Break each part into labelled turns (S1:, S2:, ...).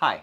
S1: Hi,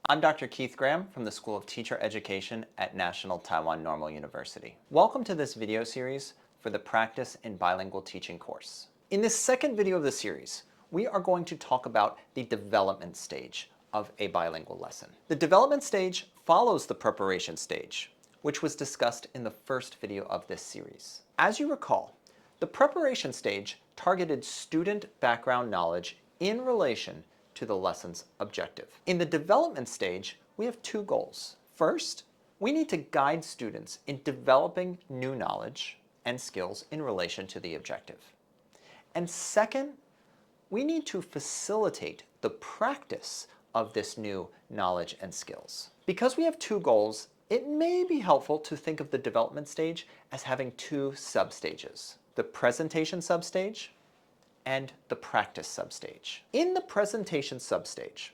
S1: I'm Dr. Keith Graham from the School of Teacher Education at National Taiwan Normal University. Welcome to this video series for the Practice in Bilingual Teaching course. In this second video of the series, we are going to talk about the development stage of a bilingual lesson. The development stage follows the preparation stage, which was discussed in the first video of this series. As you recall, the preparation stage targeted student background knowledge in relation to the lesson's objective. In the development stage, we have two goals. First, we need to guide students in developing new knowledge and skills in relation to the objective. And second, we need to facilitate the practice of this new knowledge and skills. Because we have two goals, it may be helpful to think of the development stage as having two substages: the presentation substage and the practice substage. In the presentation substage,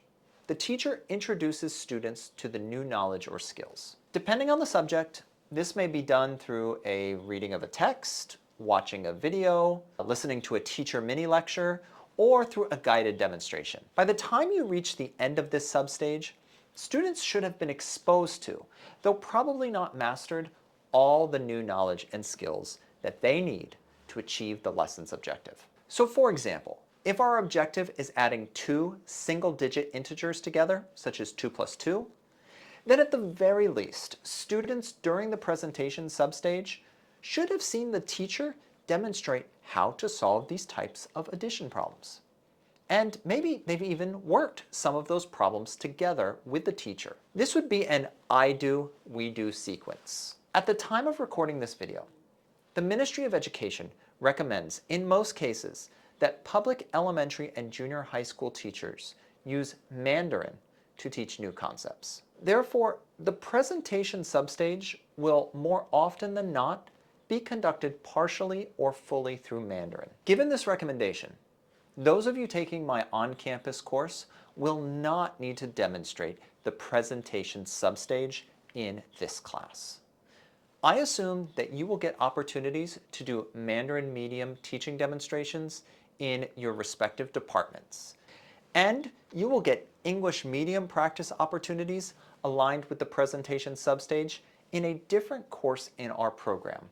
S1: the teacher introduces students to the new knowledge or skills. Depending on the subject, this may be done through a reading of a text, watching a video, listening to a teacher mini lecture, or through a guided demonstration. By the time you reach the end of this substage, students should have been exposed to, though probably not mastered, all the new knowledge and skills that they need to achieve the lesson's objective. So for example, if our objective is adding two single-digit integers together, such as 2 plus 2, then at the very least, students during the presentation substage should have seen the teacher demonstrate how to solve these types of addition problems. And maybe they've even worked some of those problems together with the teacher. This would be an I do, we do sequence. At the time of recording this video, the Ministry of Education recommends, in most cases, that public elementary and junior high school teachers use Mandarin to teach new concepts. Therefore, the presentation substage will more often than not be conducted partially or fully through Mandarin. Given this recommendation, those of you taking my on-campus course will not need to demonstrate the presentation substage in this class. I assume that you will get opportunities to do Mandarin medium teaching demonstrations in your respective departments. And you will get English medium practice opportunities aligned with the presentation substage in a different course in our program,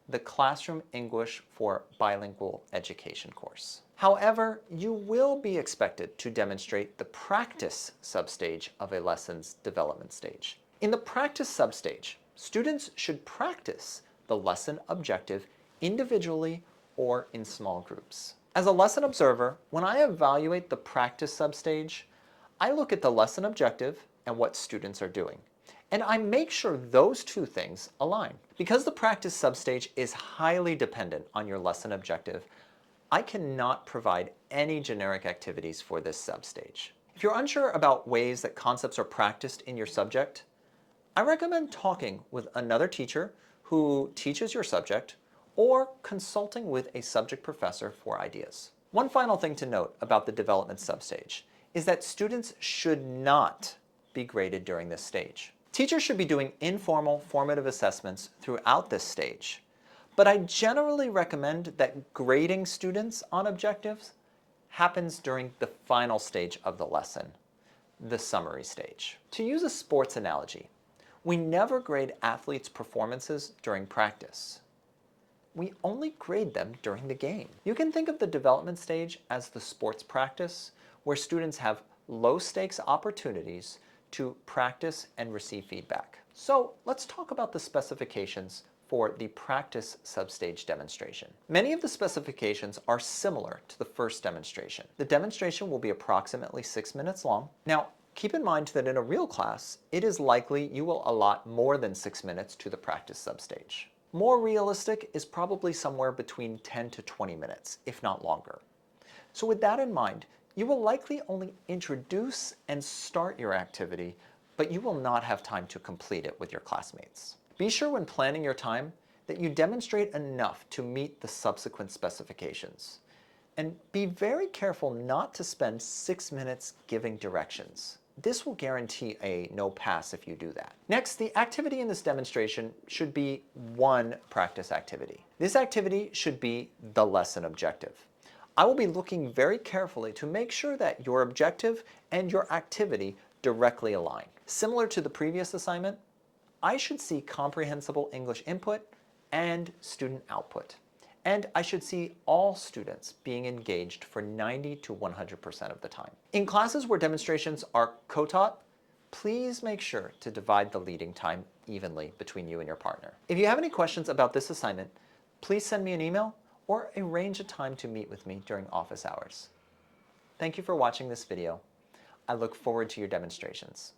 S1: the Classroom English for Bilingual Education course. However, you will be expected to demonstrate the practice substage of a lesson's development stage. In the practice substage, students should practice the lesson objective individually or in small groups. As a lesson observer, when I evaluate the practice substage, I look at the lesson objective and what students are doing. And I make sure those two things align. Because the practice substage is highly dependent on your lesson objective, I cannot provide any generic activities for this substage. If you're unsure about ways that concepts are practiced in your subject, I recommend talking with another teacher who teaches your subject or consulting with a subject professor for ideas. One final thing to note about the development substage is that students should not be graded during this stage. Teachers should be doing informal formative assessments throughout this stage, but I generally recommend that grading students on objectives happens during the final stage of the lesson, the summary stage. To use a sports analogy, we never grade athletes' performances during practice. We only grade them during the game. You can think of the development stage as the sports practice, where students have low-stakes opportunities to practice and receive feedback. So let's talk about the specifications for the practice substage demonstration. Many of the specifications are similar to the first demonstration. The demonstration will be approximately 6 minutes long. Now, keep in mind that in a real class, it is likely you will allot more than 6 minutes to the practice substage. More realistic is probably somewhere between 10 to 20 minutes, if not longer. So with that in mind, you will likely only introduce and start your activity, but you will not have time to complete it with your classmates. Be sure when planning your time that you demonstrate enough to meet the subsequent specifications. And be very careful not to spend 6 minutes giving directions. This will guarantee a no pass if you do that. Next, the activity in this demonstration should be one practice activity. This activity should be the lesson objective. I will be looking very carefully to make sure that your objective and your activity directly align. Similar to the previous assignment, I should see comprehensible English input and student output. And I should see all students being engaged for 90 to 100% of the time. In classes where demonstrations are co-taught, please make sure to divide the leading time evenly between you and your partner. If you have any questions about this assignment, please send me an email or arrange a time to meet with me during office hours. Thank you for watching this video. I look forward to your demonstrations.